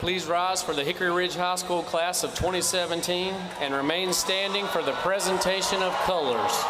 Please rise for the Hickory Ridge High School class of 2017 and remain standing for the presentation of colors.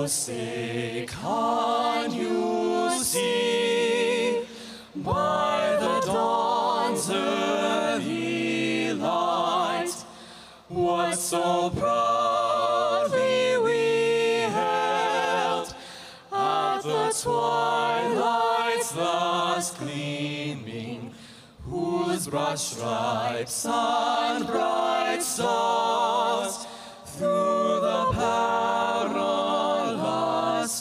say, can you see by the dawn's early light what so proudly we held at the twilight's last gleaming, whose broad stripes and bright stars through the perilous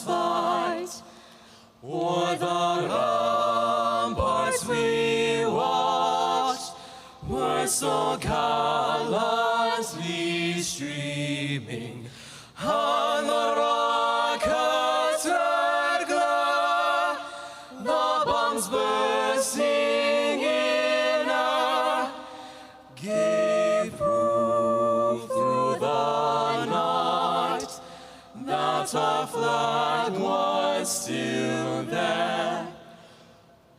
fight o'er the ramparts we watched were so gallantly streaming, and the rockets' red glare, the bombs bursting in air, gave proof through the night that our flag was still there.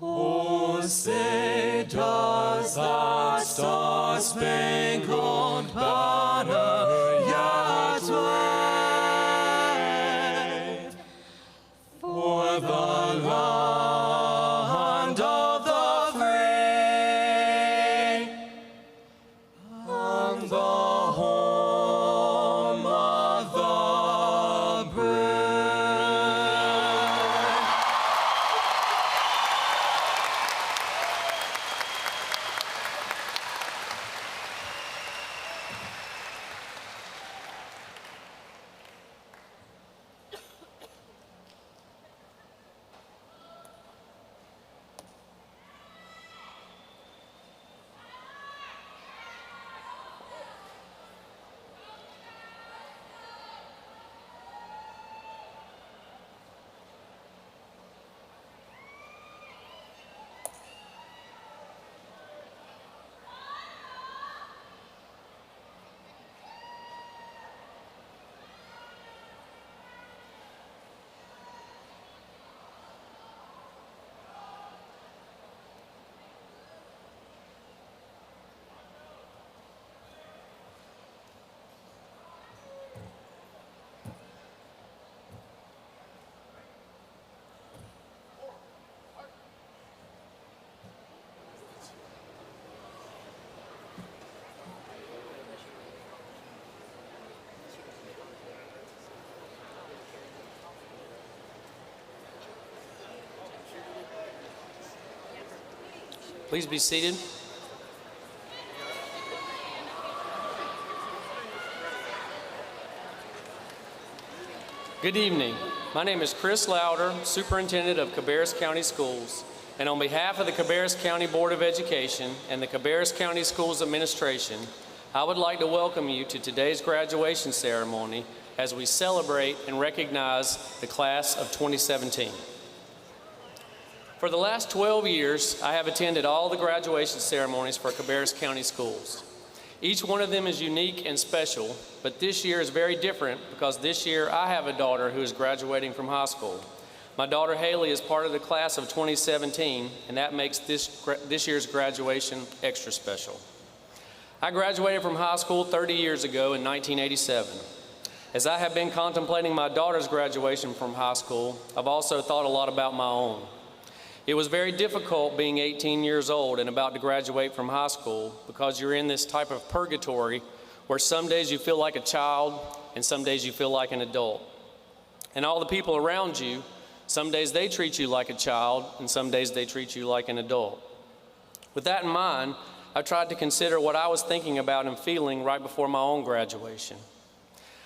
Oh, say does that star-spangled banner yet wave for the land of the free and the home of the brave? Please be seated. Good evening. My name is Chris Louder, Superintendent of Cabarrus County Schools, and on behalf of the Cabarrus County Board of Education and the Cabarrus County Schools Administration, I would like to welcome you to today's graduation ceremony as we celebrate and recognize the class of 2017. For the last 12 years, I have attended all the graduation ceremonies for Cabarrus County Schools. Each one of them is unique and special, but this year is very different because this year I have a daughter who is graduating from high school. My daughter Haley is part of the class of 2017, and that makes this year's graduation extra special. I graduated from high school 30 years ago in 1987. As I have been contemplating my daughter's graduation from high school, I've also thought a lot about my own. It was very difficult being 18 years old and about to graduate from high school because you're in this type of purgatory where some days you feel like a child and some days you feel like an adult. And all the people around you, some days they treat you like a child and some days they treat you like an adult. With that in mind, I tried to consider what I was thinking about and feeling right before my own graduation.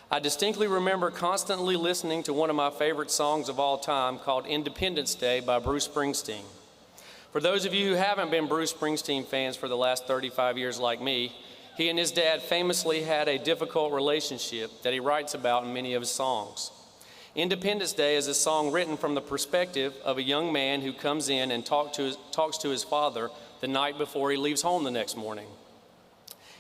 I distinctly remember constantly listening to one of my favorite songs of all time called Independence Day by Bruce Springsteen. For those of you who haven't been Bruce Springsteen fans for the last 35 years like me, he and his dad famously had a difficult relationship that he writes about in many of his songs. Independence Day is a song written from the perspective of a young man who comes in and talks to his father the night before he leaves home the next morning.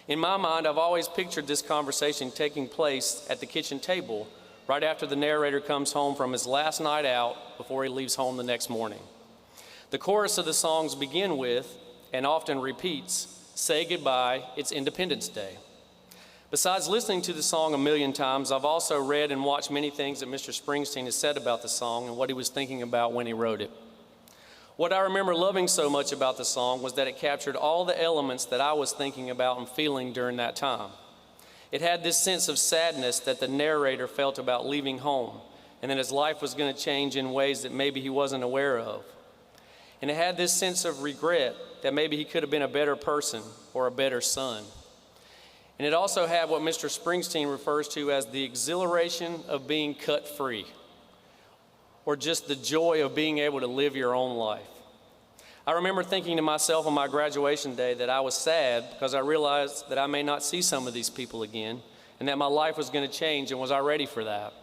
In my mind, I've always pictured this conversation taking place at the kitchen table right after the narrator comes home from his last night out before he leaves home the next morning. The chorus of the songs begin with, and often repeats, "Say goodbye, it's Independence Day." Besides listening to the song a million times, I've also read and watched many things that Mr. Springsteen has said about the song and what he was thinking about when he wrote it. What I remember loving so much about the song was that it captured all the elements that I was thinking about and feeling during that time. It had this sense of sadness that the narrator felt about leaving home and that his life was going to change in ways that maybe he wasn't aware of. And it had this sense of regret that maybe he could have been a better person or a better son. And it also had what Mr. Springsteen refers to as the exhilaration of being cut free, or just the joy of being able to live your own life. I remember thinking to myself on my graduation day that I was sad because I realized that I may not see some of these people again and that my life was going to change, and was I ready for that?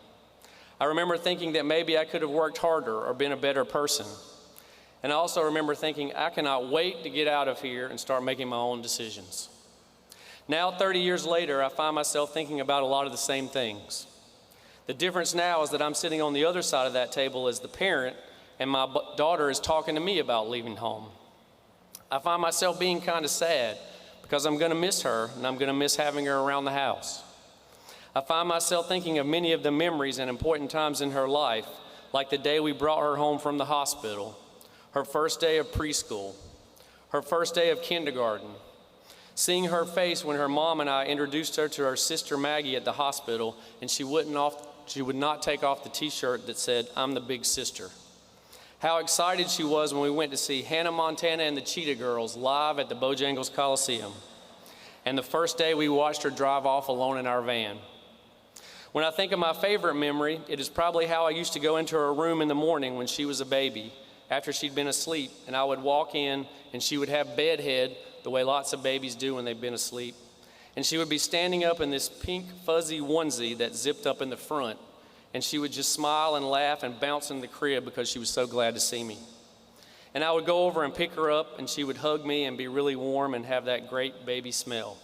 I remember thinking that maybe I could have worked harder or been a better person. And I also remember thinking, I cannot wait to get out of here and start making my own decisions. Now, 30 years later, I find myself thinking about a lot of the same things. The difference now is that I'm sitting on the other side of that table as the parent, and my daughter is talking to me about leaving home. I find myself being kind of sad because I'm going to miss her, and I'm going to miss having her around the house. I find myself thinking of many of the memories and important times in her life, like the day we brought her home from the hospital, her first day of preschool, her first day of kindergarten, seeing her face when her mom and I introduced her to her sister Maggie at the hospital, and she would not take off the t-shirt that said, "I'm the big sister." How excited she was when we went to see Hannah Montana and the Cheetah Girls live at the Bojangles Coliseum. And the first day we watched her drive off alone in our van. When I think of my favorite memory, it is probably how I used to go into her room in the morning when she was a baby, after she'd been asleep, and I would walk in and she would have bedhead the way lots of babies do when they've been asleep. And she would be standing up in this pink fuzzy onesie that zipped up in the front, and she would just smile and laugh and bounce in the crib because she was so glad to see me. And I would go over and pick her up, and she would hug me and be really warm and have that great baby smell.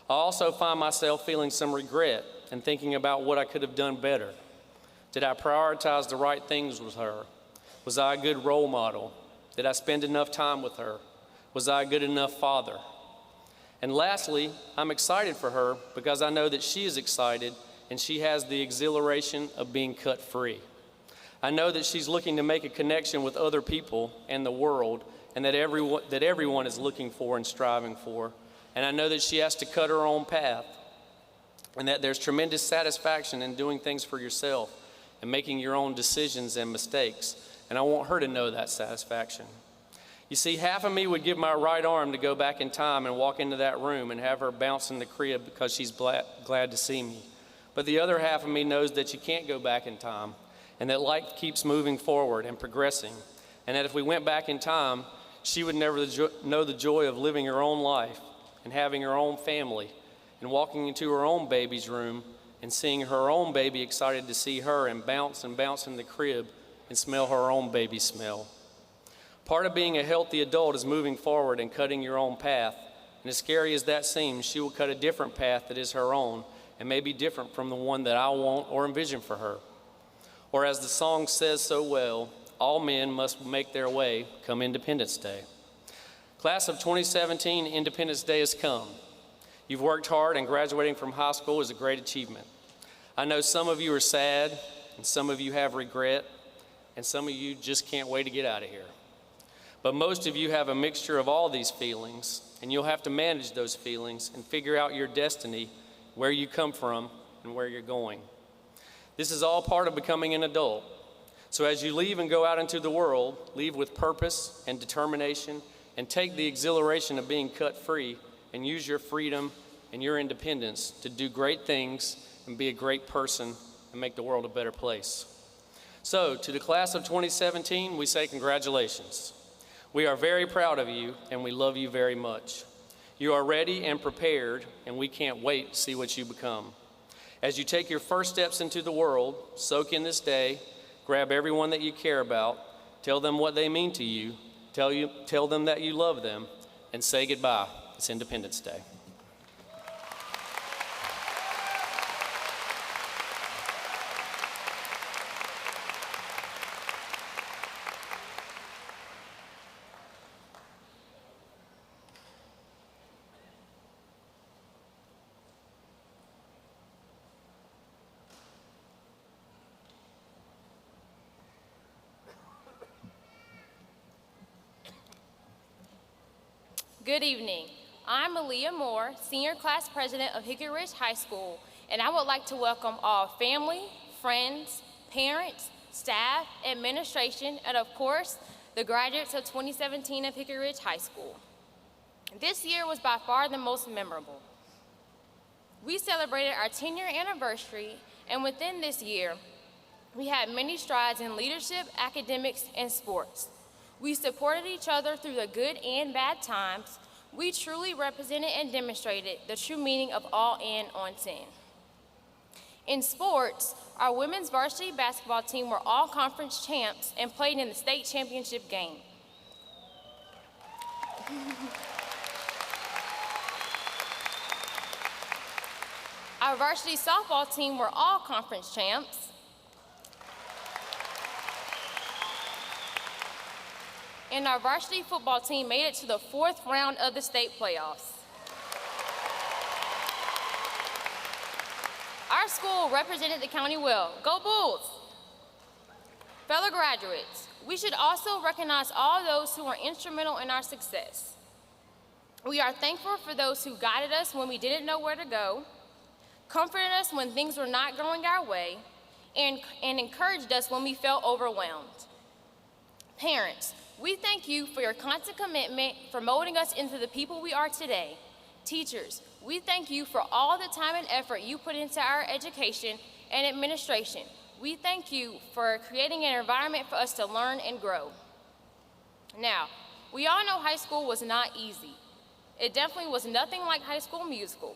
I also find myself feeling some regret and thinking about what I could have done better. Did I prioritize the right things with her? Was I a good role model? Did I spend enough time with her? Was I a good enough father? And lastly, I'm excited for her because I know that she is excited and she has the exhilaration of being cut free. I know that she's looking to make a connection with other people and the world, and that everyone is looking for and striving for. And I know that she has to cut her own path, and that there's tremendous satisfaction in doing things for yourself and making your own decisions and mistakes. And I want her to know that satisfaction. You see, half of me would give my right arm to go back in time and walk into that room and have her bounce in the crib because she's glad to see me. But the other half of me knows that you can't go back in time, and that life keeps moving forward and progressing, and that if we went back in time, she would never know the joy of living her own life and having her own family and walking into her own baby's room and seeing her own baby excited to see her and bounce in the crib and smell her own baby smell. Part of being a healthy adult is moving forward and cutting your own path. And as scary as that seems, she will cut a different path that is her own and may be different from the one that I want or envision for her. Or as the song says so well, all men must make their way come Independence Day. Class of 2017, Independence Day has come. You've worked hard, and graduating from high school is a great achievement. I know some of you are sad, and some of you have regret, and some of you just can't wait to get out of here. But most of you have a mixture of all these feelings, and you'll have to manage those feelings and figure out your destiny, where you come from and where you're going. This is all part of becoming an adult. So as you leave and go out into the world, leave with purpose and determination, and take the exhilaration of being cut free and use your freedom and your independence to do great things and be a great person and make the world a better place. So to the class of 2017, we say congratulations. We are very proud of you, and we love you very much. You are ready and prepared, and we can't wait to see what you become. As you take your first steps into the world, soak in this day, grab everyone that you care about, tell them what they mean to you, tell them that you love them, and say goodbye. It's Independence Day. Good evening. I'm Aaliyah Moore, Senior Class President of Hickory High School, and I would like to welcome all family, friends, parents, staff, administration, and of course, the graduates of 2017 of Hickory High School. This year was by far the most memorable. We celebrated our 10-year anniversary, and within this year, we had many strides in leadership, academics, and sports. We supported each other through the good and bad times. We truly represented and demonstrated the true meaning of all in on 10. In sports, our women's varsity basketball team were all conference champs and played in the state championship game. Our varsity softball team were all conference champs. And our varsity football team made it to the 4th round of the state playoffs. Our school represented the county well. Go Bulls! Fellow graduates, we should also recognize all those who were instrumental in our success. We are thankful for those who guided us when we didn't know where to go, comforted us when things were not going our way, and encouraged us when we felt overwhelmed. Parents, we thank you for your constant commitment for molding us into the people we are today. Teachers, we thank you for all the time and effort you put into our education and administration. We thank you for creating an environment for us to learn and grow. Now, we all know high school was not easy. It definitely was nothing like High School Musical.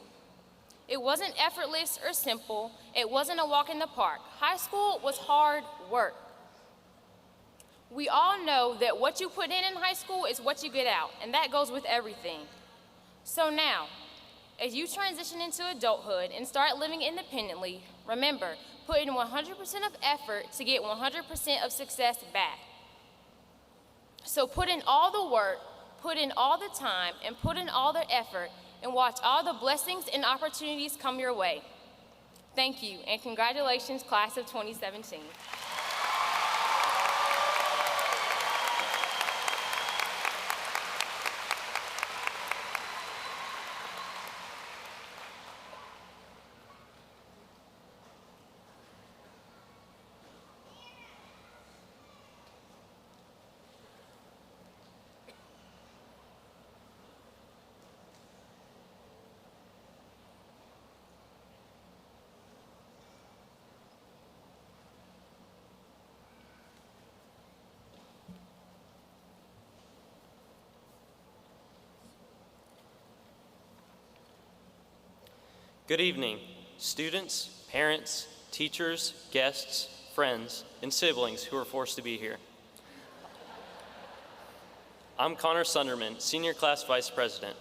It wasn't effortless or simple. It wasn't a walk in the park. High school was hard work. We all know that what you put in high school is what you get out, and that goes with everything. So now, as you transition into adulthood and start living independently, remember, put in 100% of effort to get 100% of success back. So put in all the work, put in all the time, and put in all the effort, and watch all the blessings and opportunities come your way. Thank you, and congratulations, class of 2017. Good evening, students, parents, teachers, guests, friends, and siblings who are forced to be here. I'm Connor Sunderman, Senior Class Vice President.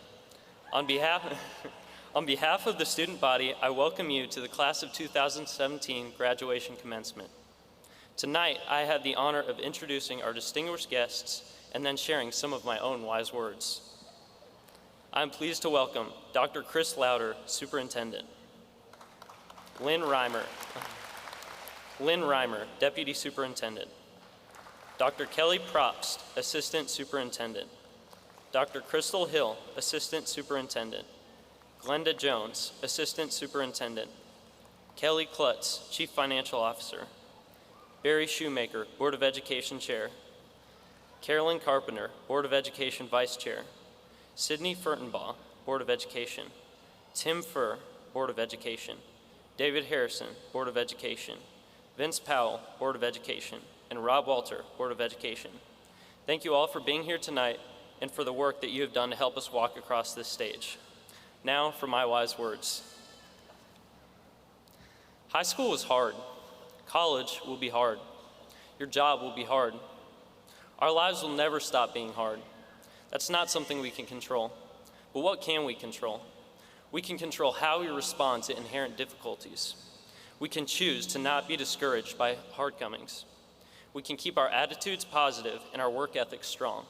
On behalf of the student body, I welcome you to the Class of 2017 graduation commencement. Tonight, I have the honor of introducing our distinguished guests and then sharing some of my own wise words. I'm pleased to welcome Dr. Chris Lauder, Superintendent. Lynn Reimer, Deputy Superintendent. Dr. Kelly Probst, Assistant Superintendent. Dr. Crystal Hill, Assistant Superintendent. Glenda Jones, Assistant Superintendent. Kelly Klutz, Chief Financial Officer. Barry Shoemaker, Board of Education Chair. Carolyn Carpenter, Board of Education Vice Chair. Sydney Furtenbaugh, Board of Education. Tim Furr, Board of Education. David Harrison, Board of Education. Vince Powell, Board of Education. And Rob Walter, Board of Education. Thank you all for being here tonight and for the work that you have done to help us walk across this stage. Now for my wise words. High school is hard. College will be hard. Your job will be hard. Our lives will never stop being hard. That's not something we can control. But what can we control? We can control how we respond to inherent difficulties. We can choose to not be discouraged by hardcomings. We can keep our attitudes positive and our work ethic strong.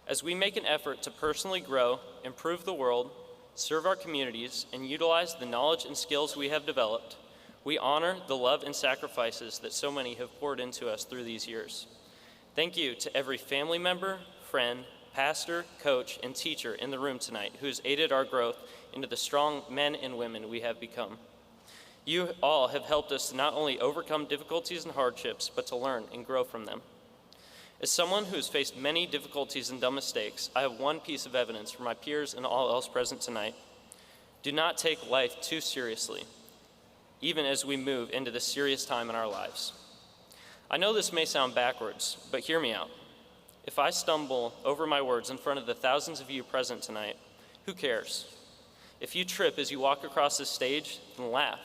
As we make an effort to personally grow, improve the world, serve our communities, and utilize the knowledge and skills we have developed, we honor the love and sacrifices that so many have poured into us through these years. Thank you to every family member, friend, pastor, coach, and teacher in the room tonight who has aided our growth into the strong men and women we have become. You all have helped us to not only overcome difficulties and hardships, but to learn and grow from them. As someone who has faced many difficulties and done mistakes, I have one piece of evidence for my peers and all else present tonight. Do not take life too seriously, even as we move into this serious time in our lives. I know this may sound backwards, but hear me out. If I stumble over my words in front of the thousands of you present tonight, who cares? If you trip as you walk across this stage, then laugh.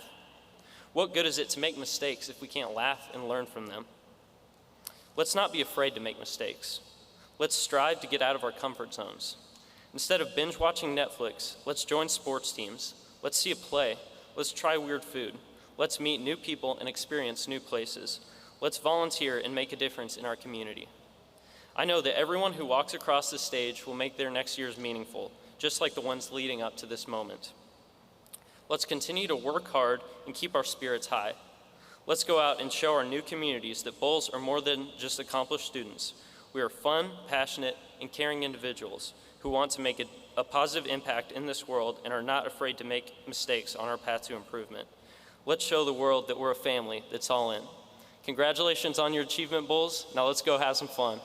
What good is it to make mistakes if we can't laugh and learn from them? Let's not be afraid to make mistakes. Let's strive to get out of our comfort zones. Instead of binge watching Netflix, let's join sports teams. Let's see a play. Let's try weird food. Let's meet new people and experience new places. Let's volunteer and make a difference in our community. I know that everyone who walks across this stage will make their next years meaningful, just like the ones leading up to this moment. Let's continue to work hard and keep our spirits high. Let's go out and show our new communities that Bulls are more than just accomplished students. We are fun, passionate, and caring individuals who want to make a positive impact in this world and are not afraid to make mistakes on our path to improvement. Let's show the world that we're a family that's all in. Congratulations on your achievement, Bulls. Now let's go have some fun.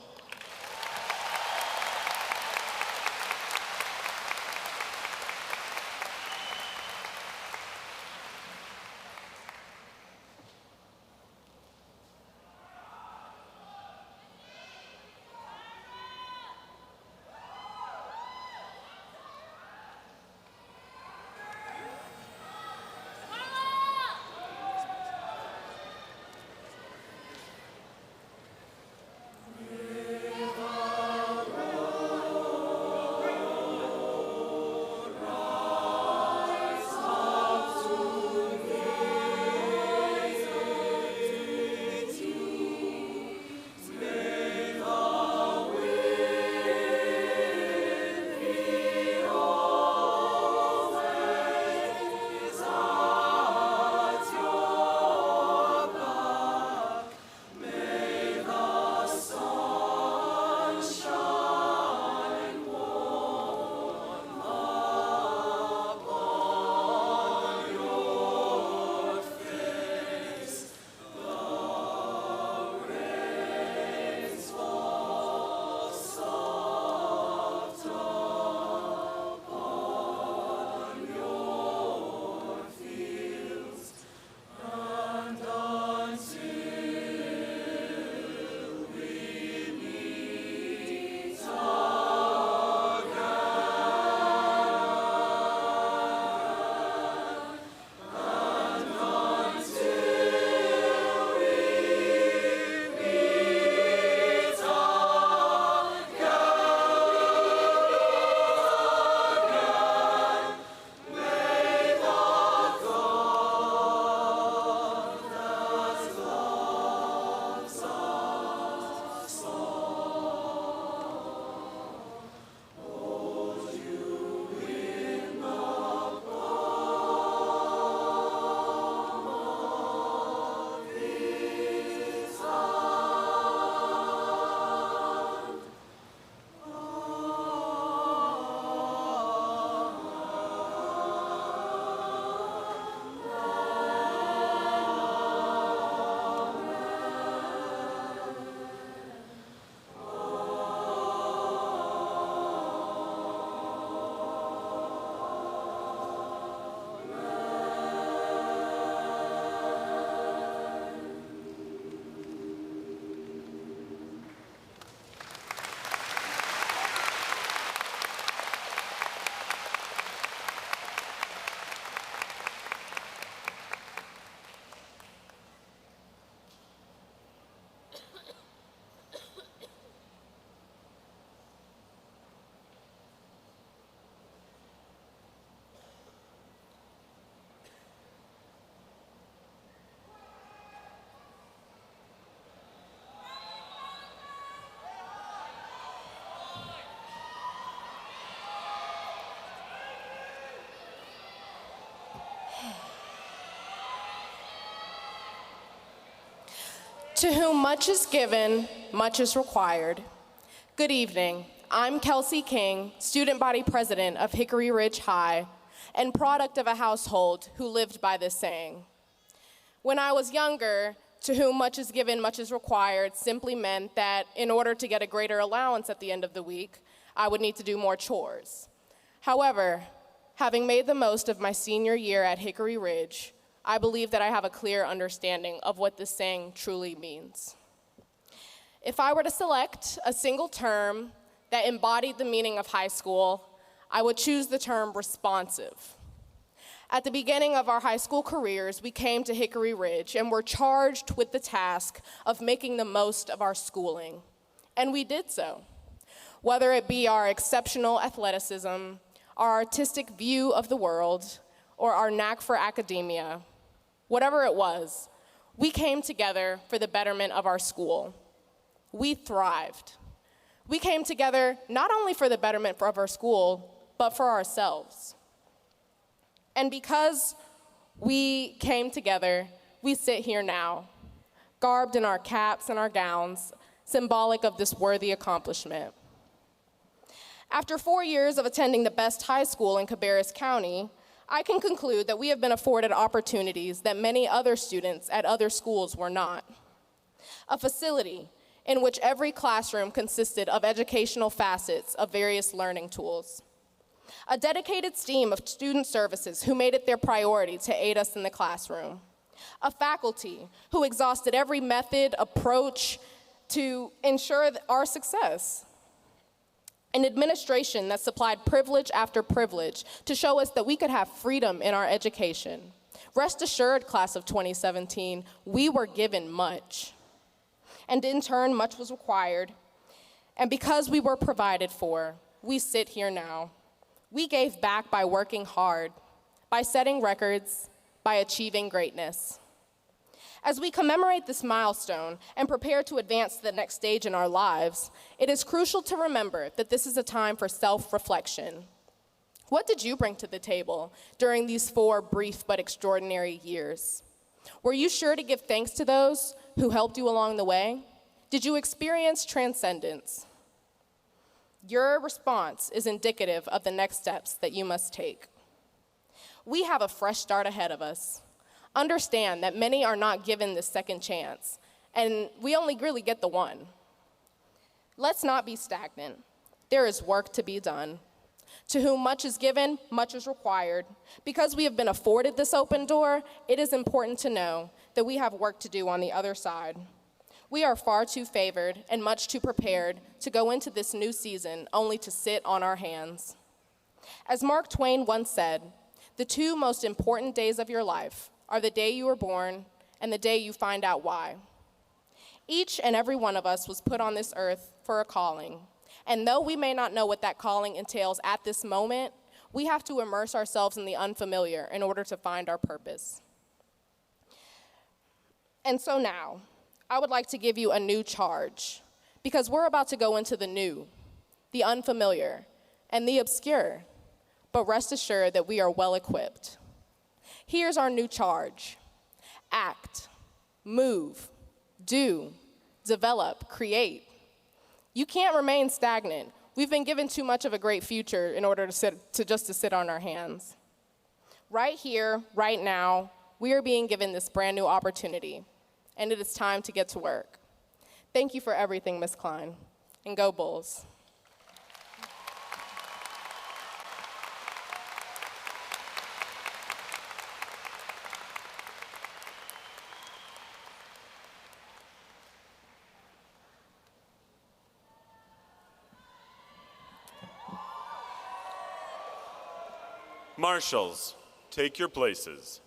To whom much is given, much is required. Good evening. I'm Kelsey King, student body president of Hickory Ridge High, and product of a household who lived by this saying. When I was younger, to whom much is given, much is required simply meant that in order to get a greater allowance at the end of the week, I would need to do more chores. However, having made the most of my senior year at Hickory Ridge, I believe that I have a clear understanding of what this saying truly means. If I were to select a single term that embodied the meaning of high school, I would choose the term responsive. At the beginning of our high school careers, we came to Hickory Ridge and were charged with the task of making the most of our schooling, and we did so. Whether it be our exceptional athleticism, our artistic view of the world, or our knack for academia, whatever it was, we came together for the betterment of our school. We thrived. We came together not only for the betterment of our school, but for ourselves. And because we came together, we sit here now, garbed in our caps and our gowns, symbolic of this worthy accomplishment. After 4 years of attending the best high school in Cabarrus County, I can conclude that we have been afforded opportunities that many other students at other schools were not. A facility in which every classroom consisted of educational facets of various learning tools. A dedicated team of student services who made it their priority to aid us in the classroom. A faculty who exhausted every method, approach to ensure our success. An administration that supplied privilege after privilege to show us that we could have freedom in our education. Rest assured, class of 2017, we were given much. And in turn, much was required. And because we were provided for, we sit here now. We gave back by working hard, by setting records, by achieving greatness. As we commemorate this milestone and prepare to advance to the next stage in our lives, it is crucial to remember that this is a time for self-reflection. What did you bring to the table during these 4 brief but extraordinary years? Were you sure to give thanks to those who helped you along the way? Did you experience transcendence? Your response is indicative of the next steps that you must take. We have a fresh start ahead of us. Understand that many are not given this second chance, and we only really get the one. Let's not be stagnant. There is work to be done. To whom much is given, much is required. Because we have been afforded this open door, it is important to know that we have work to do on the other side. We are far too favored and much too prepared to go into this new season only to sit on our hands. As Mark Twain once said, the 2 most important days of your life are the day you were born and the day you find out why. Each and every one of us was put on this earth for a calling. And though we may not know what that calling entails at this moment, we have to immerse ourselves in the unfamiliar in order to find our purpose. And so now, I would like to give you a new charge, because we're about to go into the new, the unfamiliar, and the obscure, but rest assured that we are well equipped. Here's our new charge: act, move, do, develop, create. You can't remain stagnant. We've been given too much of a great future in order to just sit on our hands. Right here, right now, we are being given this brand new opportunity, and it is time to get to work. Thank you for everything, Ms. Klein, and go Bulls. Marshals, take your places.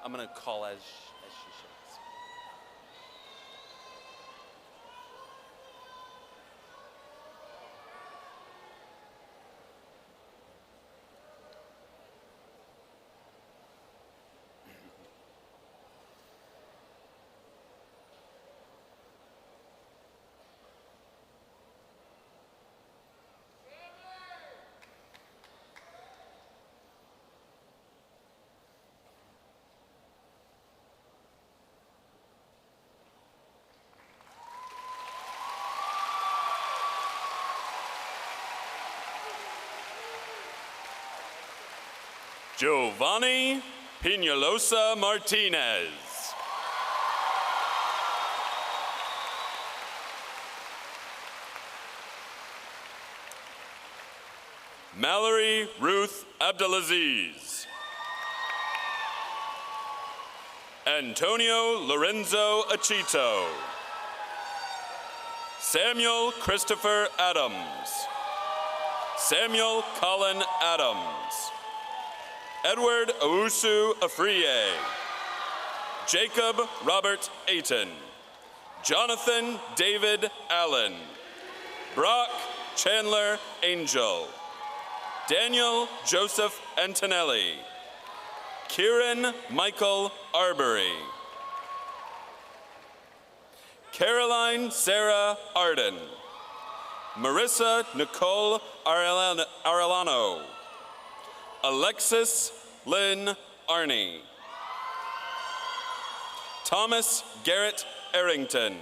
I'm going to call as she shakes. Giovanni Piñalosa Martinez. Mallory Ruth Abdelaziz. Antonio Lorenzo Achito. Samuel Christopher Adams. Samuel Colin Adams. Edward Owusu Afriye. Jacob Robert Ayton. Jonathan David Allen. Brock Chandler Angel. Daniel Joseph Antonelli. Kieran Michael Arbery. Caroline Sarah Arden. Marissa Nicole Arellano. Alexis Lynn Arney. Thomas Garrett Arrington.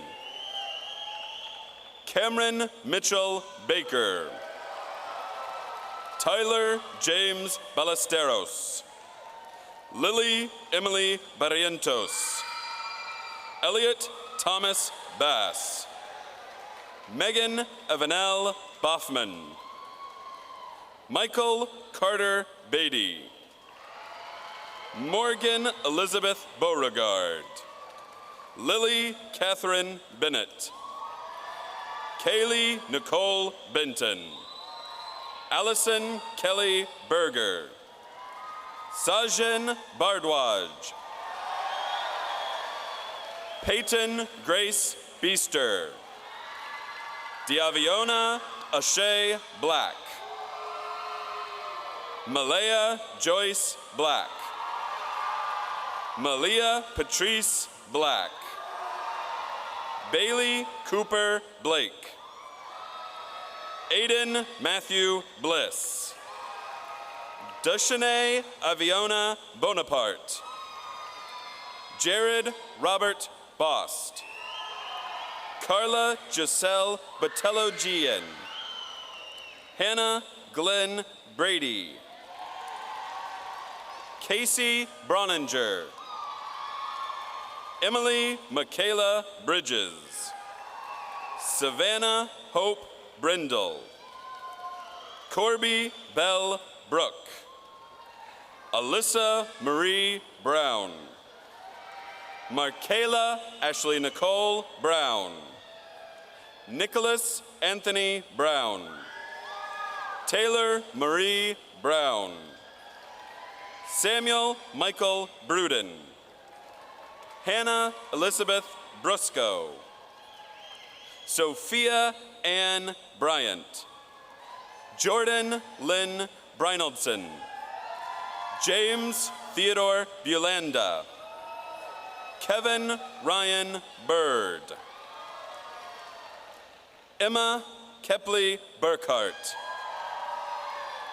Cameron Mitchell Baker. Tyler James Ballesteros. Lily Emily Barrientos. Elliot Thomas Bass. Megan Avenel Boffman. Michael Carter Beatty. Morgan Elizabeth Beauregard. Lily Catherine Bennett. Kaylee Nicole Benton. Allison Kelly Berger. Sajan Bardwaj. Peyton Grace Beester. Diaviona Ashay Black. Malaya Joyce Black. Malia Patrice Black. Bailey Cooper Blake. Aiden Matthew Bliss. Dushane Aviona Bonaparte. Jared Robert Bost. Carla Giselle Botello-Gian. Hannah Glenn Brady. Casey Broninger. Emily Michaela Bridges. Savannah Hope Brindle. Corby Bell Brooke. Alyssa Marie Brown. Markayla Ashley Nicole Brown. Nicholas Anthony Brown. Taylor Marie Brown. Samuel Michael Bruden. Hannah Elizabeth Brusco. Sophia Ann Bryant. Jordan Lynn Brynaldson. James Theodore Bulanda. Kevin Ryan Bird. Emma Kepley Burkhart.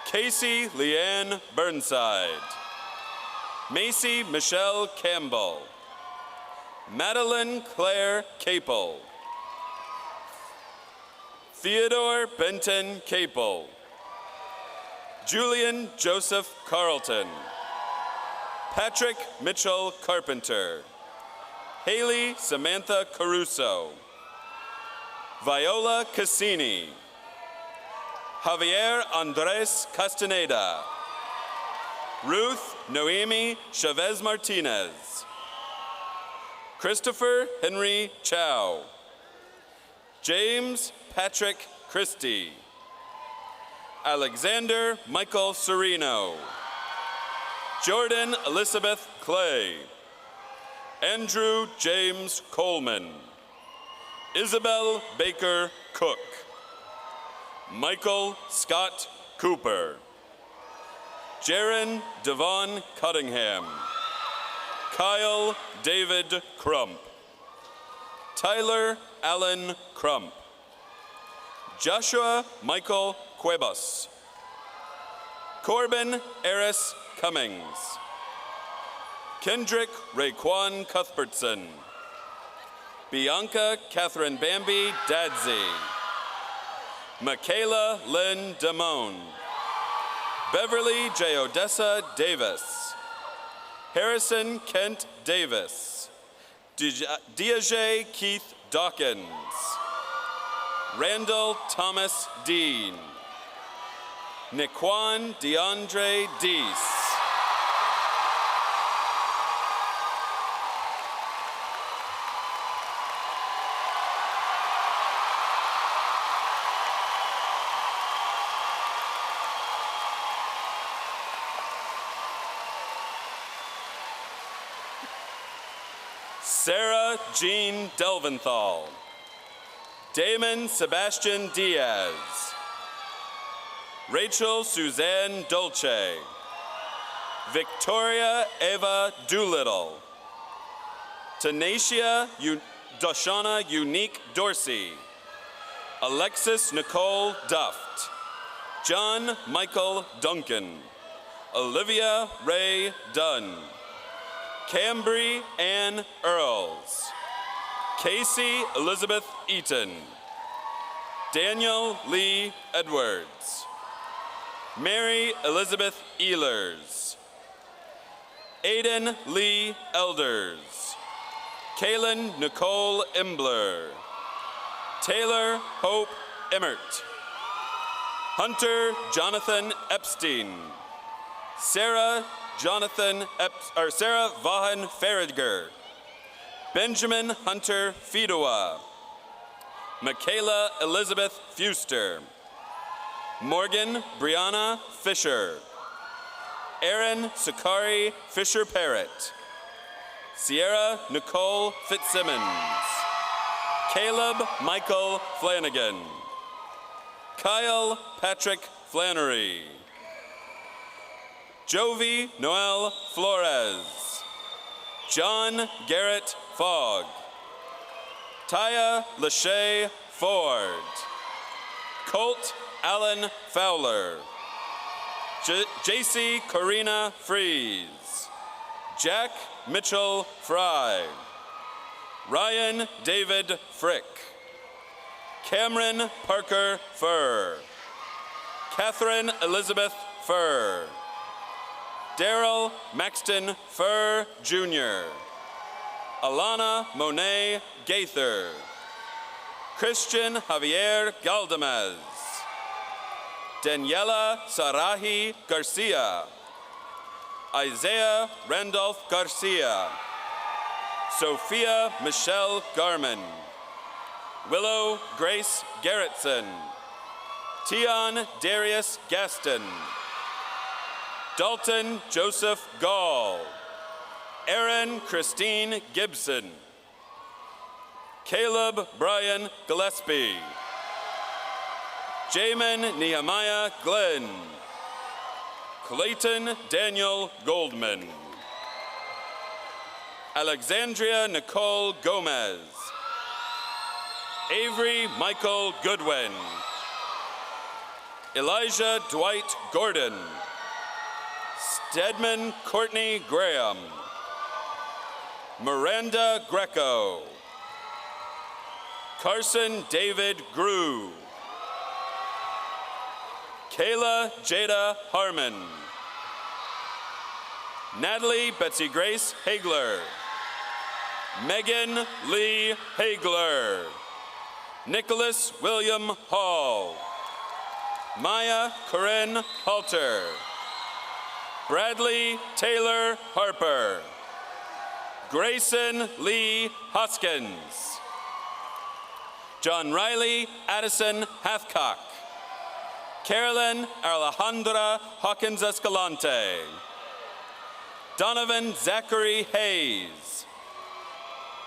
Casey Leanne Burnside. Macy Michelle Campbell. Madeline Claire Capel. Theodore Benton Capel. Julian Joseph Carlton. Patrick Mitchell Carpenter. Haley Samantha Caruso. Viola Cassini. Javier Andres Castaneda. Ruth Noemi Chavez Martinez. Christopher Henry Chow. James Patrick Christie. Alexander Michael Serino. Jordan Elizabeth Clay. Andrew James Coleman. Isabel Baker Cook. Michael Scott Cooper. Jaron Devon Cunningham. Kyle David Crump. Tyler Allen Crump. Joshua Michael Cuevas. Corbin Eris Cummings. Kendrick Raekwon Cuthbertson. Bianca Catherine Bambi Dadsey. Michaela Lynn Damone. Beverly J. Odessa Davis. Harrison Kent Davis. Diaje Keith Dawkins. Randall Thomas Dean. Niquan DeAndre Deese. Sarah Jean Delventhal. Damon Sebastian Diaz. Rachel Suzanne Dolce. Victoria Eva Doolittle. Tanacia Doshana Unique Dorsey. Alexis Nicole Duft. John Michael Duncan. Olivia Ray Dunn. Cambry Ann Earls. Casey Elizabeth Eaton. Daniel Lee Edwards. Mary Elizabeth Ehlers. Aiden Lee Elders. Kaylin Nicole Imbler. Taylor Hope Emmert. Hunter Jonathan Epstein. Sarah Vahan Faragher. Benjamin Hunter Fidowa. Michaela Elizabeth Fuster. Morgan Brianna Fisher. Aaron Sakari Fisher Parrott. Sierra Nicole Fitzsimmons. Caleb Michael Flanagan. Kyle Patrick Flannery. Jovi Noel Flores. John Garrett Fogg. Taya Lachey Ford. Colt Allen Fowler. JC Karina Freeze. Jack Mitchell Fry. Ryan David Frick. Cameron Parker Furr. Catherine Elizabeth Furr. Daryl Maxton Furr Jr. Alana Monet Gaither. Christian Javier Galdamez. Daniela Sarahi Garcia. Isaiah Randolph Garcia. Sophia Michelle Garman. Willow Grace Garrettson. Tion Darius Gaston. Dalton Joseph Gall. Erin Christine Gibson. Caleb Brian Gillespie. Jamin Nehemiah Glenn. Clayton Daniel Goldman. Alexandria Nicole Gomez. Avery Michael Goodwin. Elijah Dwight Gordon. Stedman Courtney Graham. Miranda Greco. Carson David Grew. Kayla Jada Harmon. Natalie Betsy Grace Hagler. Megan Lee Hagler. Nicholas William Hall. Maya Corinne Halter. Bradley Taylor Harper. Grayson Lee Hoskins. John Riley Addison Hathcock. Carolyn Alejandra Hawkins Escalante. Donovan Zachary Hayes.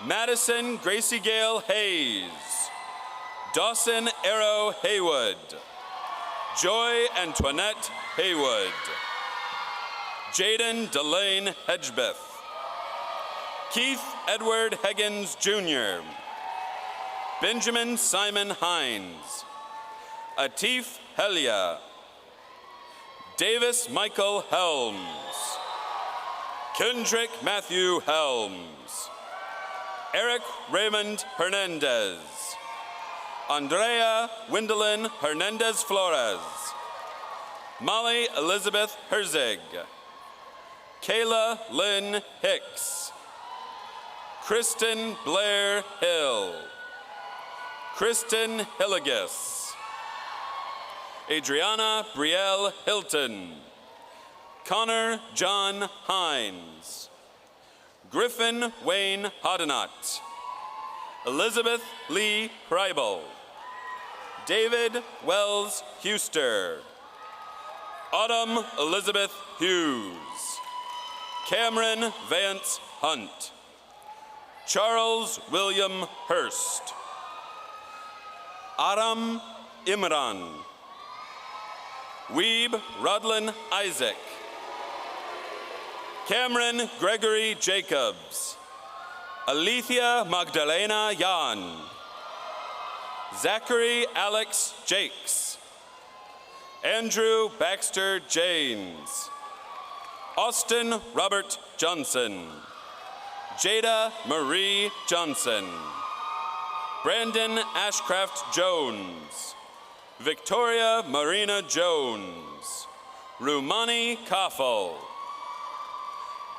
Madison Gracie Gale Hayes. Dawson Arrow Haywood. Joy Antoinette Haywood. Jaden Delane Hedgebeth. Keith Edward Higgins Jr. Benjamin Simon Hines. Atif Helia. Davis Michael Helms. Kendrick Matthew Helms. Eric Raymond Hernandez. Andrea Wendelin Hernandez Flores. Molly Elizabeth Herzig. Kayla Lynn Hicks. Kristen Blair Hill. Kristen Hilligus. Adriana Brielle Hilton. Connor John Hines. Griffin Wayne Hodenot. Elizabeth Lee Preibel. David Wells Huster. Autumn Elizabeth Hughes. Cameron Vance Hunt. Charles William Hurst. Aram Imran. Weeb Rodlin Isaac. Cameron Gregory Jacobs. Alethea Magdalena Yan. Zachary Alex Jakes. Andrew Baxter James. Austin Robert Johnson. Jada Marie Johnson. Brandon Ashcraft Jones. Victoria Marina Jones. Rumani Koffel.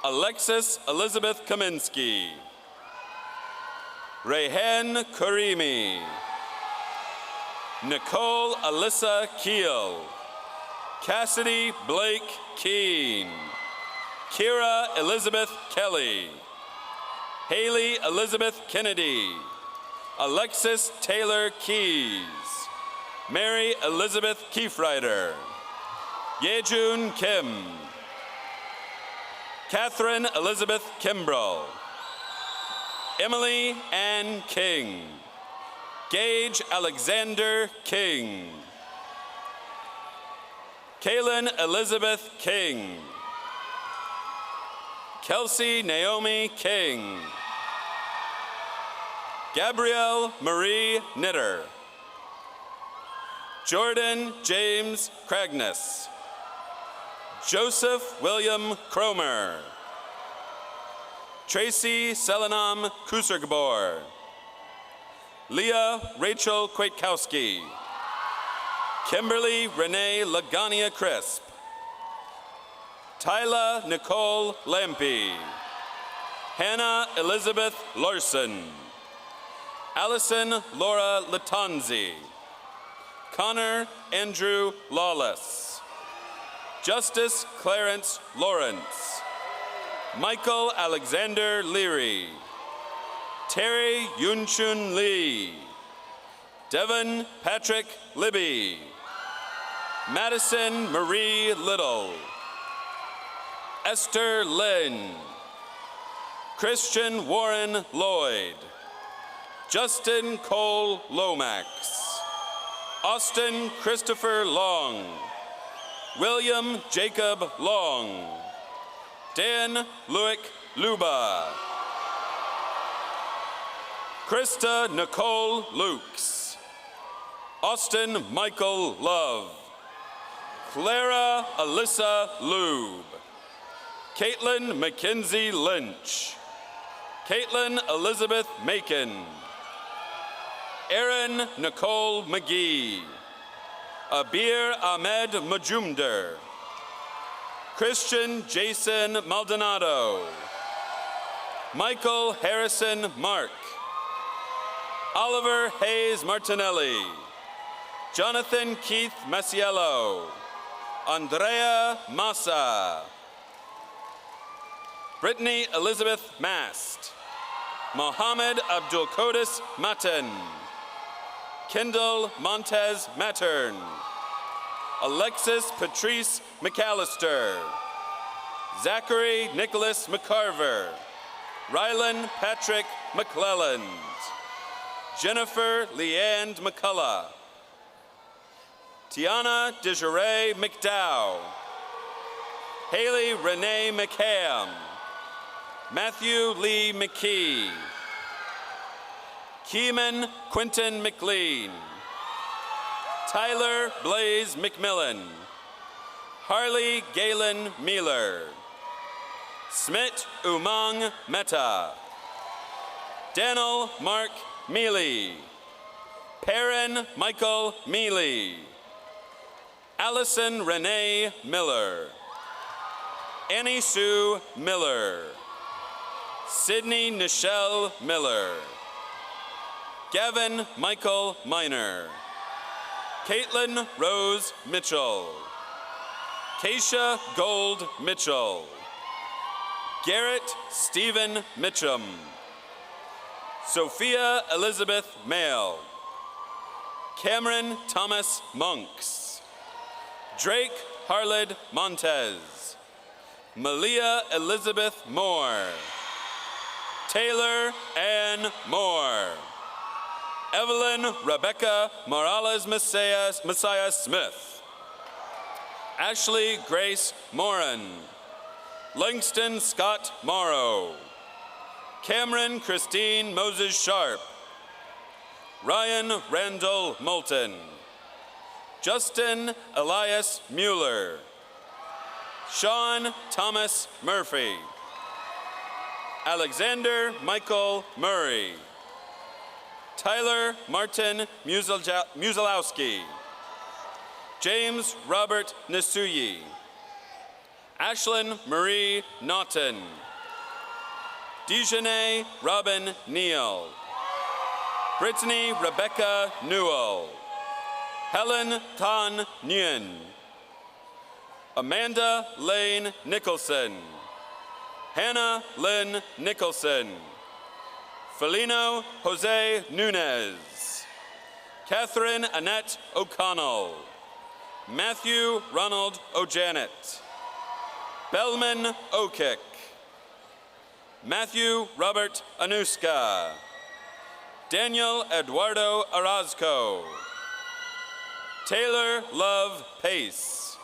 Alexis Elizabeth Kaminsky. Rehan Karimi. Nicole Alyssa Keel. Cassidy Blake Keene. Kira Elizabeth Kelly. Haley Elizabeth Kennedy. Alexis Taylor Keys. Mary Elizabeth Kiefreiter. Yejun Kim. Catherine Elizabeth Kimbrell. Emily Ann King. Gage Alexander King. Kaylin Elizabeth King. Kelsey Naomi King. Gabrielle Marie Knitter. Jordan James Cragness. Joseph William Cromer. Tracy Selenam Kusergbor. Leah Rachel Kwiatkowski. Kimberly Renee Lagania Crisp. Tyla Nicole Lampy. Hannah Elizabeth Larson. Allison Laura Latanzi. Connor Andrew Lawless. Justice Clarence Lawrence. Michael Alexander Leary. Terry Yunchun Lee. Devin Patrick Libby. Madison Marie Little. Esther Lynn. Christian Warren Lloyd. Justin Cole Lomax. Austin Christopher Long. William Jacob Long. Dan Luick Luba. Krista Nicole Lukes. Austin Michael Love. Clara Alyssa Lube. Caitlin Mackenzie Lynch. Caitlin Elizabeth Macon. Erin Nicole McGee. Abir Ahmed Majumder. Christian Jason Maldonado. Michael Harrison Mark. Oliver Hayes Martinelli. Jonathan Keith Masiello. Andrea Massa. Brittany Elizabeth Mast. Mohammed Abdul Qudus Maten. Kendall Montez Mattern. Alexis Patrice McAllister. Zachary Nicholas McCarver, Rylan Patrick McClelland, Jennifer Leanne McCullough, Tiana Desiree McDowell, Haley Renee McCam, Matthew Lee McKee, Keeman Quinton McLean, Tyler Blaze McMillan, Harley Galen Mealer, Smit Umang Mehta, Daniel Mark Mealy, Perrin Michael Mealy, Allison Renee Miller, Annie Sue Miller, Sydney Nichelle Miller, Gavin Michael Miner, Caitlin Rose Mitchell, Keisha Gold Mitchell, Garrett Stephen Mitchum, Sophia Elizabeth Mail, Cameron Thomas Monks, Drake Harlid Montez, Malia Elizabeth Moore, Taylor Ann Moore, Evelyn Rebecca Morales Messiah Smith, Ashley Grace Moran, Langston Scott Morrow, Cameron Christine Moses Sharp, Ryan Randall Moulton, Justin Elias Mueller, Sean Thomas Murphy, Alexander Michael Murray, Tyler Martin Muzelowski, James Robert Nasuyi, Ashlyn Marie Naughton, Dejanay Robin Neal, Brittany Rebecca Newell, Helen Tan Nguyen, Amanda Lane Nicholson, Hannah Lynn Nicholson, Felino Jose Nunez, Catherine Annette O'Connell, Matthew Ronald O'Janet, Bellman Okick, Matthew Robert Anuska, Daniel Eduardo Orozco, Taylor Love Pace,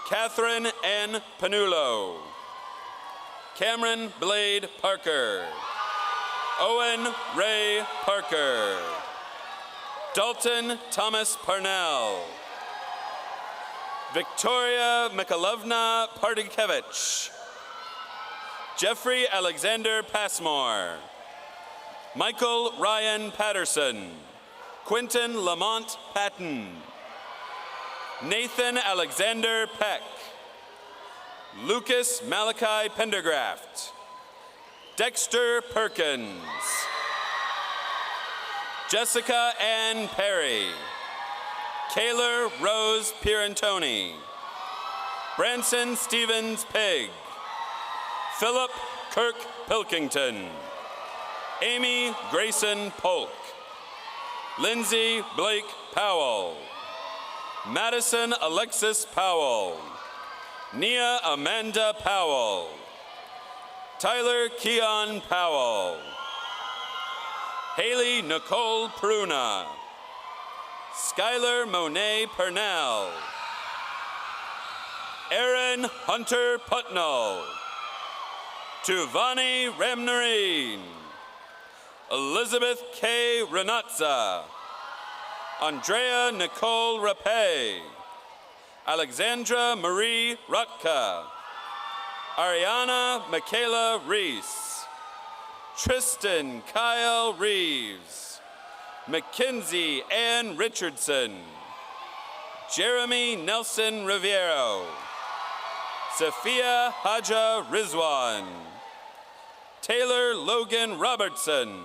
Catherine Ann Panulo, Cameron Blade Parker, Owen Ray Parker, Dalton Thomas Parnell, Victoria Mikalovna Partikevich, Jeffrey Alexander Passmore, Michael Ryan Patterson, Quentin Lamont Patton, Nathan Alexander Peck, Lucas Malachi Pendergraft, Dexter Perkins, Jessica Ann Perry, Kaylor Rose Pierantoni, Branson Stevens Pig, Philip Kirk Pilkington, Amy Grayson Polk, Lindsay Blake Powell, Madison Alexis Powell, Nia Amanda Powell, Tyler Keon Powell, Haley Nicole Pruna, Skylar Monet Purnell, Aaron Hunter Putnell, Tuvani Ramnarine, Elizabeth K. Renatza, Andrea Nicole Rapay, Alexandra Marie Rutka, Ariana Michaela Reese, Tristan Kyle Reeves, Mackenzie Ann Richardson, Jeremy Nelson Riviero, Sophia Haja Rizwan, Taylor Logan Robertson,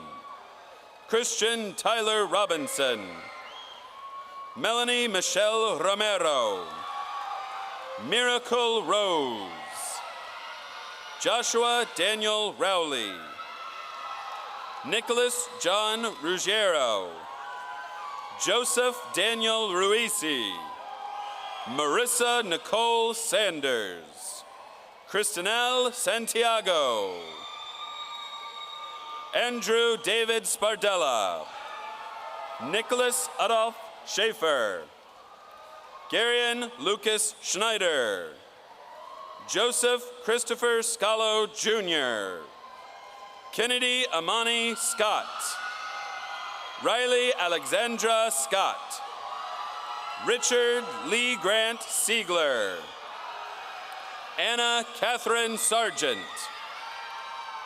Christian Tyler Robinson, Melanie Michelle Romero, Miracle Rose, Joshua Daniel Rowley, Nicholas John Ruggiero, Joseph Daniel Ruisi, Marissa Nicole Sanders, Kristinel Santiago. Andrew David Spardella. Nicholas Adolf Schaefer. Garion Lucas Schneider. Joseph Christopher Scalo Jr. Kennedy Amani Scott. Riley Alexandra Scott. Richard Lee Grant Siegler. Anna Catherine Sargent.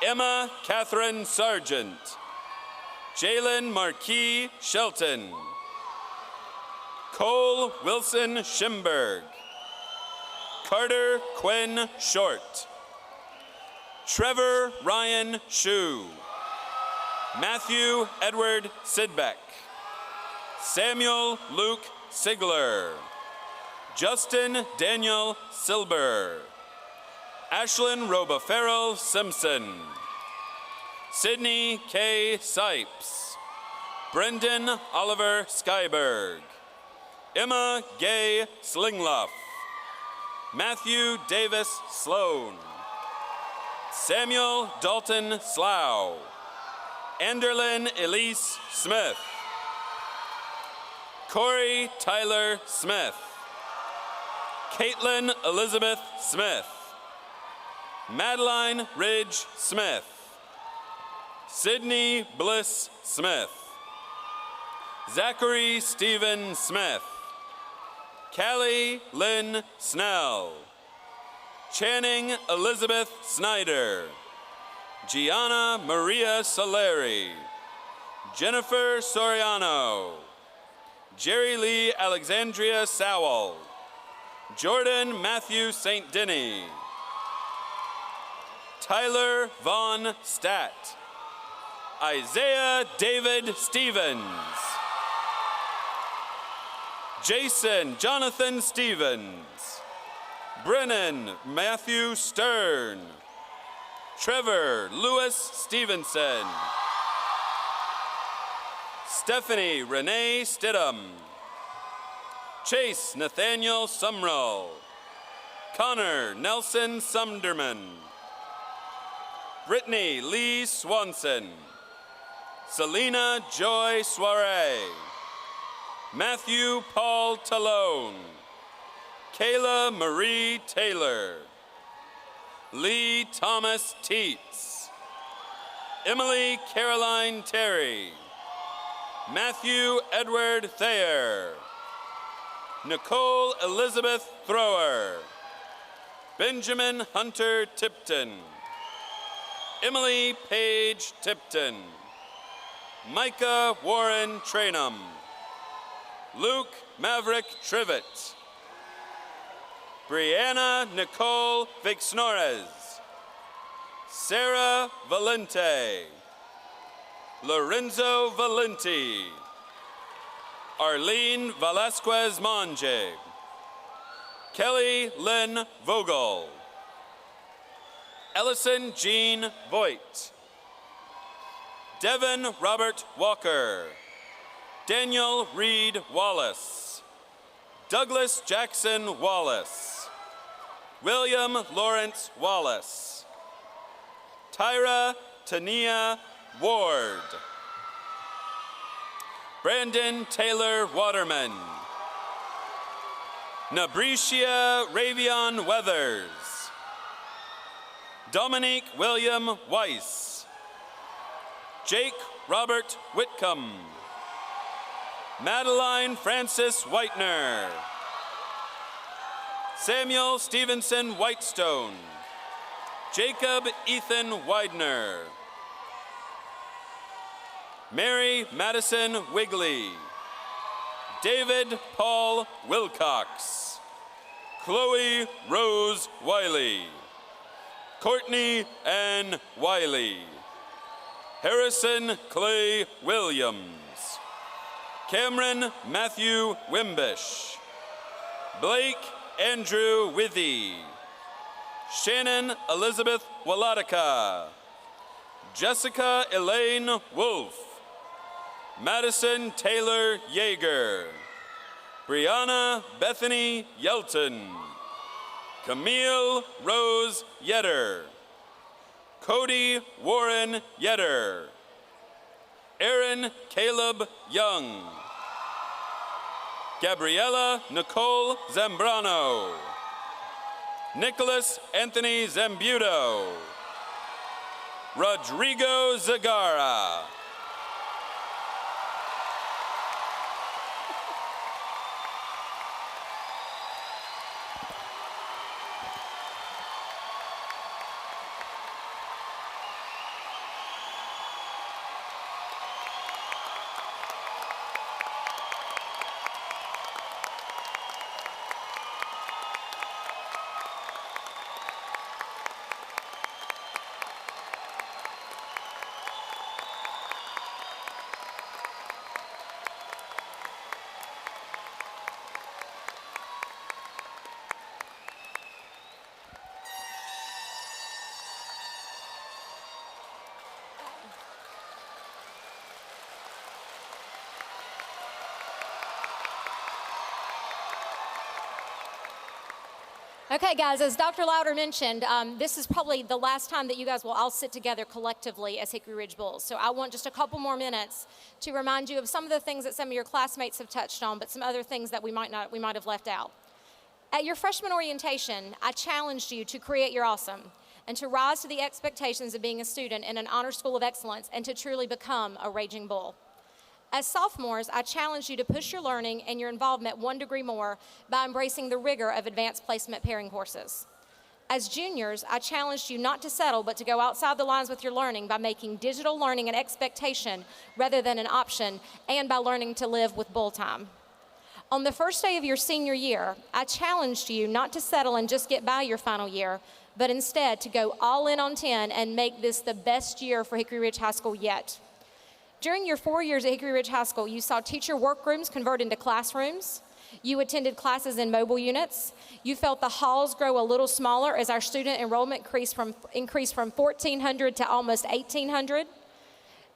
Emma Catherine Sargent. Jalen Marquis Shelton. Cole Wilson Schimberg. Carter Quinn Short. Trevor Ryan Shue. Matthew Edward Sidbeck. Samuel Luke Sigler. Justin Daniel Silber. Ashlyn Roba Farrell Simpson. Sydney K. Sipes. Brendan Oliver Skyberg. Emma Gay Slingluff. Matthew Davis Sloan. Samuel Dalton Slough. Anderlyn Elise Smith. Corey Tyler Smith. Caitlin Elizabeth Smith. Madeline Ridge Smith. Sydney Bliss Smith. Zachary Stephen Smith. Callie Lynn Snell. Channing Elizabeth Snyder. Gianna Maria Saleri. Jennifer Soriano. Jerry Lee Alexandria Sowell. Jordan Matthew St. Denny. Tyler Vaughn Statt. Isaiah David Stevens. Jason Jonathan Stevens. Brennan Matthew Stern. Trevor Lewis Stevenson. Stephanie Renee Stidham. Chase Nathaniel Sumrall. Connor Nelson Sumderman. Brittany Lee Swanson. Selena Joy Soiree. Matthew Paul Talone. Kayla Marie Taylor. Lee Thomas Teets. Emily Caroline Terry. Matthew Edward Thayer. Nicole Elizabeth Thrower. Benjamin Hunter Tipton. Emily Page Tipton. Micah Warren Trainum. Luke Maverick Trivet. Brianna Nicole Vixnores. Sarah Valente. Lorenzo Valenti. Arlene Velasquez Monge. Kelly Lynn Vogel. Ellison Jean Voigt. Devin Robert Walker. Daniel Reed Wallace. Douglas Jackson Wallace. William Lawrence Wallace. Tyra Tania Ward. Brandon Taylor Waterman. Nabricia Ravion Weathers. Dominique William Weiss. Jake Robert Whitcomb. Madeline Francis Whitener. Samuel Stevenson Whitestone. Jacob Ethan Widener. Mary Madison Wigley. David Paul Wilcox. Chloe Rose Wiley. Courtney Ann Wiley. Harrison Clay Williams. Cameron Matthew Wimbish. Blake Andrew Withy. Shannon Elizabeth Walatica. Jessica Elaine Wolf. Madison Taylor Yeager. Brianna Bethany Yelton. Camille Rose Yetter. Cody Warren Yetter. Aaron Caleb Young. Gabriella Nicole Zambrano. Nicholas Anthony Zambuto. Rodrigo Zagara. Okay, guys, as Dr. Louder mentioned, this is probably the last time that you guys will all sit together collectively as Hickory Ridge Bulls. So I want just a couple more minutes to remind you of some of the things that some of your classmates have touched on, but some other things that we might have left out. At your freshman orientation, I challenged you to create your awesome and to rise to the expectations of being a student in an honor school of excellence and to truly become a raging bull. As sophomores, I challenge you to push your learning and your involvement 1 degree more by embracing the rigor of advanced placement pairing courses. As juniors, I challenged you not to settle, but to go outside the lines with your learning by making digital learning an expectation rather than an option, and by learning to live with bull time. On the first day of your senior year, I challenged you not to settle and just get by your final year, but instead to go all in on 10 and make this the best year for Hickory Ridge High School yet. During your 4 years at Hickory Ridge High School, you saw teacher workrooms convert into classrooms. You attended classes in mobile units. You felt the halls grow a little smaller as our student enrollment increased from 1,400 to almost 1,800.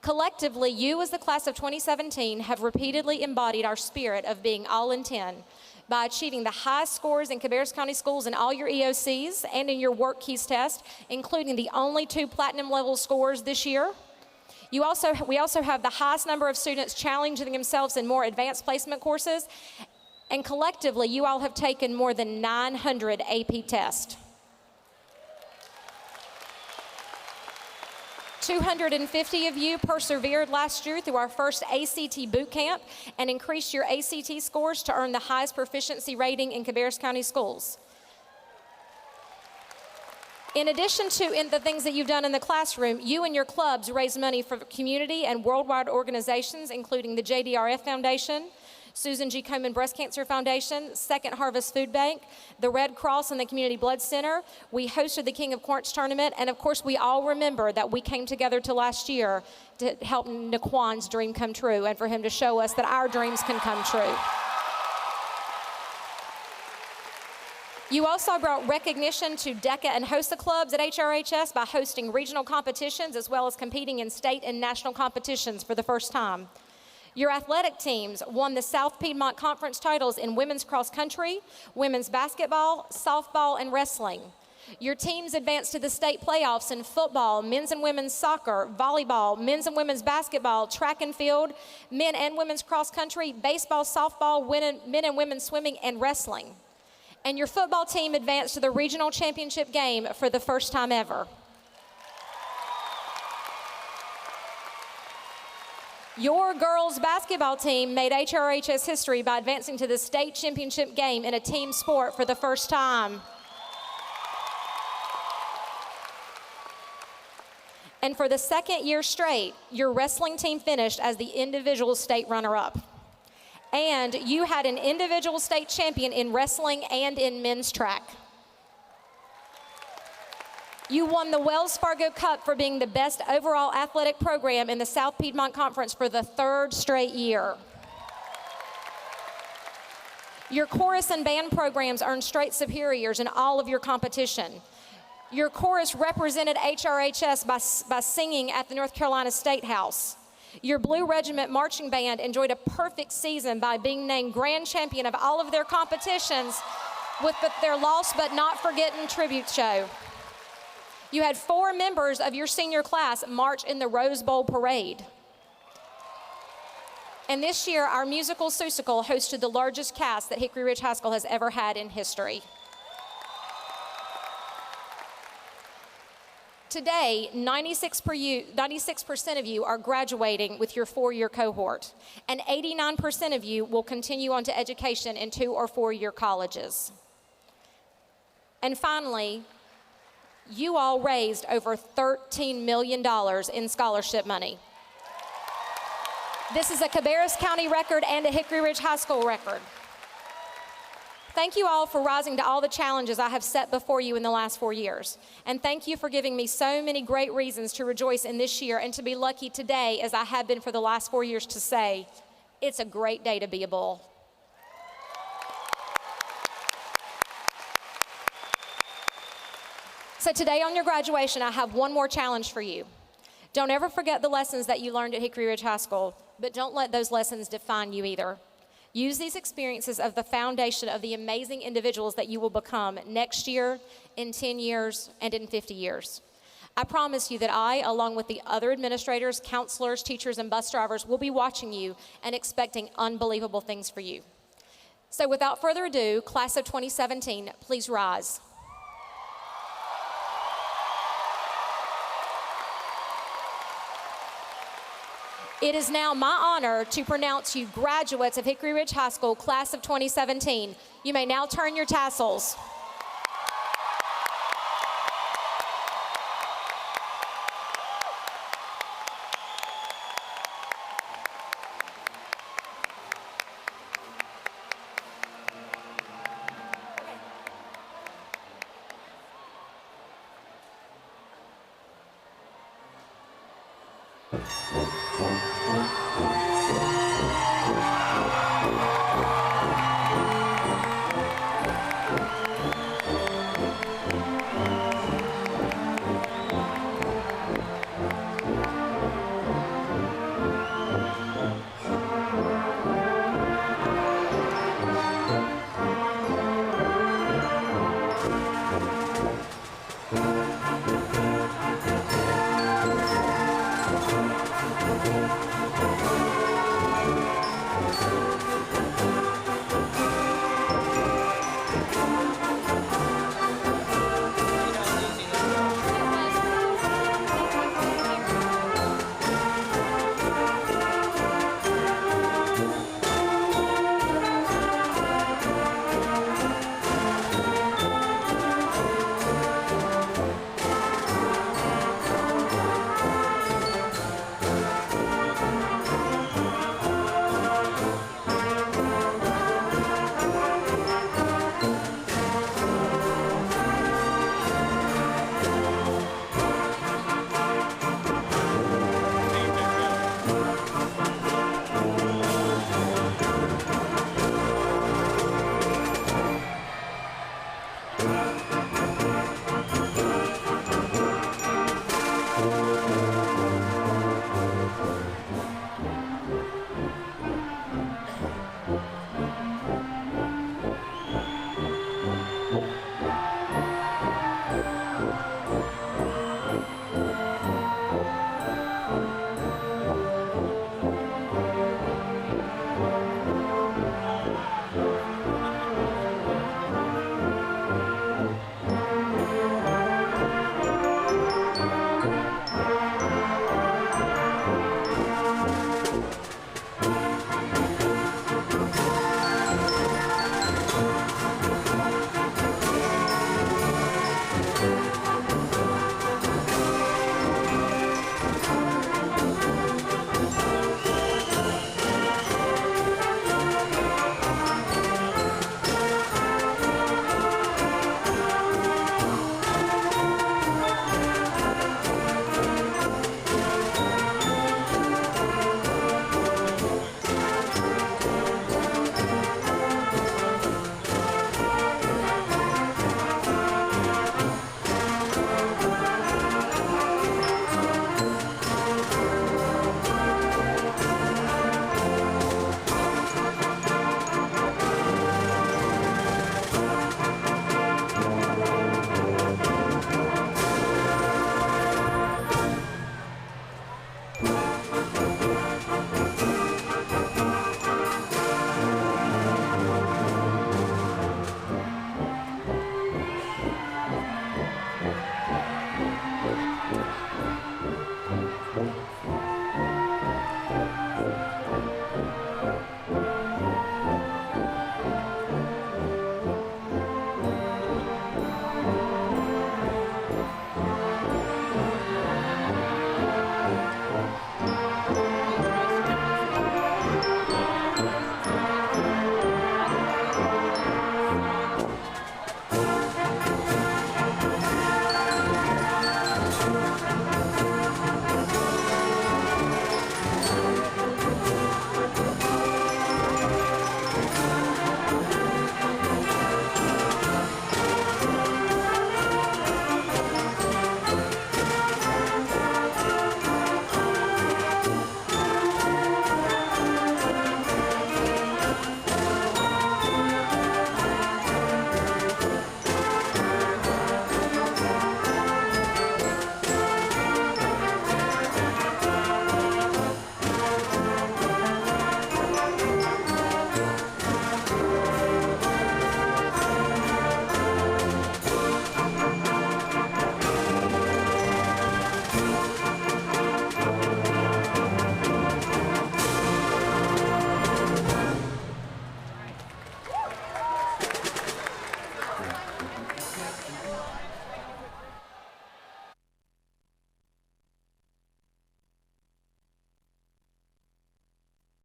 Collectively, you as the class of 2017 have repeatedly embodied our spirit of being all in 10 by achieving the highest scores in Cabarrus County Schools in all your EOCs and in your work keys test, including the only 2 platinum level scores this year. We also have the highest number of students challenging themselves in more advanced placement courses, and collectively, you all have taken more than 900 AP tests. 250 of you persevered last year through our first ACT boot camp and increased your ACT scores to earn the highest proficiency rating in Cabarrus County Schools. In addition to the things that you've done in the classroom, you and your clubs raise money for community and worldwide organizations, including the JDRF Foundation, Susan G. Komen Breast Cancer Foundation, Second Harvest Food Bank, the Red Cross and the Community Blood Center. We hosted the King of Quartz tournament, and of course, we all remember that we came together to last year to help Naquan's dream come true and for him to show us that our dreams can come true. You also brought recognition to DECA and HOSA clubs at HRHS by hosting regional competitions as well as competing in state and national competitions for the first time. Your athletic teams won the South Piedmont Conference titles in women's cross country, women's basketball, softball, and wrestling. Your teams advanced to the state playoffs in football, men's and women's soccer, volleyball, men's and women's basketball, track and field, men and women's cross country, baseball, softball, men and women's swimming, and wrestling. And your football team advanced to the regional championship game for the first time ever. Your girls basketball team made HRHS history by advancing to the state championship game in a team sport for the first time. And for the second year straight, your wrestling team finished as the individual state runner-up. And you had an individual state champion in wrestling and in men's track. You won the Wells Fargo Cup for being the best overall athletic program in the South Piedmont Conference for the 3rd straight year. Your chorus and band programs earned straight superiors in all of your competition. Your chorus represented HRHS by singing at the North Carolina State House. Your Blue Regiment Marching Band enjoyed a perfect season by being named grand champion of all of their competitions with their Lost But Not Forgotten tribute show. You had 4 members of your senior class march in the Rose Bowl parade. And this year, our musical Seussical hosted the largest cast that Hickory Ridge High School has ever had in history. Today, 96% of you are graduating with your 4-year cohort, and 89% of you will continue on to education in 2 or 4-year colleges. And finally, you all raised over $13 million in scholarship money. This is a Cabarrus County record and a Hickory Ridge High School record. Thank you all for rising to all the challenges I have set before you in the last 4 years. And thank you for giving me so many great reasons to rejoice in this year and to be lucky today, as I have been for the last 4 years, to say, it's a great day to be a bull. So today on your graduation, I have one more challenge for you. Don't ever forget the lessons that you learned at Hickory Ridge High School, but don't let those lessons define you either. Use these experiences as the foundation of the amazing individuals that you will become next year, in 10 years, and in 50 years. I promise you that I, along with the other administrators, counselors, teachers, and bus drivers, will be watching you and expecting unbelievable things for you. So without further ado, class of 2017, please rise. It is now my honor to pronounce you graduates of Hickory Ridge High School, class of 2017. You may now turn your tassels.